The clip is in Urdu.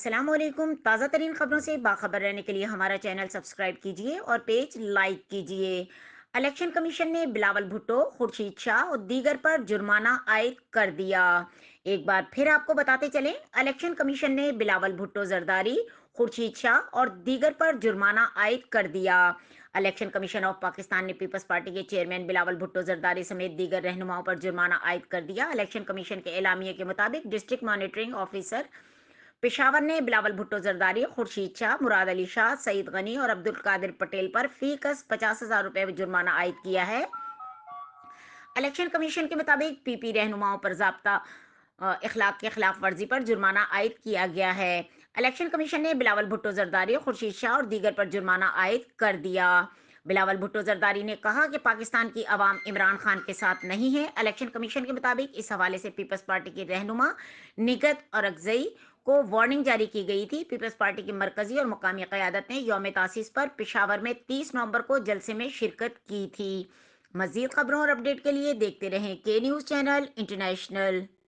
السلام علیکم۔ تازہ ترین خبروں سے باخبر رہنے کے لیے ہمارا چینل سبسکرائب کیجیے اور پیج لائک کیجیے۔ الیکشن کمیشن نے بلاول بھٹو، خورشید شاہ اور دیگر پر جرمانہ عائد کر دیا۔ ایک بار پھر آپ کو بتاتے چلیں، الیکشن کمیشن نے بلاول بھٹو زرداری، خورشید شاہ اور دیگر پر جرمانہ عائد کر دیا۔ الیکشن کمیشن آف پاکستان نے پیپلز پارٹی کے چیئرمین بلاول بھٹو زرداری سمیت دیگر رہنماؤں پر جرمانہ عائد کر دیا۔ الیکشن کمیشن کے اعلامیے کے مطابق ڈسٹرکٹ مانیٹرنگ آفیسر پشاور نے بلاول بھٹو زرداری، خورشید شاہ، مراد علی شاہ، سعید غنی اور عبد القادر پٹیل پر فی کس 50,000 روپے جرمانہ عائد کیا ہے۔ الیکشن کمیشن کے مطابق پی پی رہنماؤں پر ضابطہ اخلاق کے خلاف ورزی پر جرمانہ عائد کیا گیا ہے۔ الیکشن کمیشن نے بلاول بھٹو زرداری، خورشید شاہ اور دیگر پر جرمانہ عائد کر دیا۔ بلاول بھٹو زرداری نے کہا کہ پاکستان کی عوام عمران خان کے ساتھ نہیں ہے۔ الیکشن کمیشن کے مطابق اس حوالے سے پیپلز پارٹی کی رہنما نگہت اورکزئی کو وارننگ جاری کی گئی تھی۔ پیپلز پارٹی کی مرکزی اور مقامی قیادت نے یوم تاسیس پر پشاور میں 30 نومبر کو جلسے میں شرکت کی تھی۔ مزید خبروں اور اپڈیٹ کے لیے دیکھتے رہیں کے نیوز چینل انٹرنیشنل۔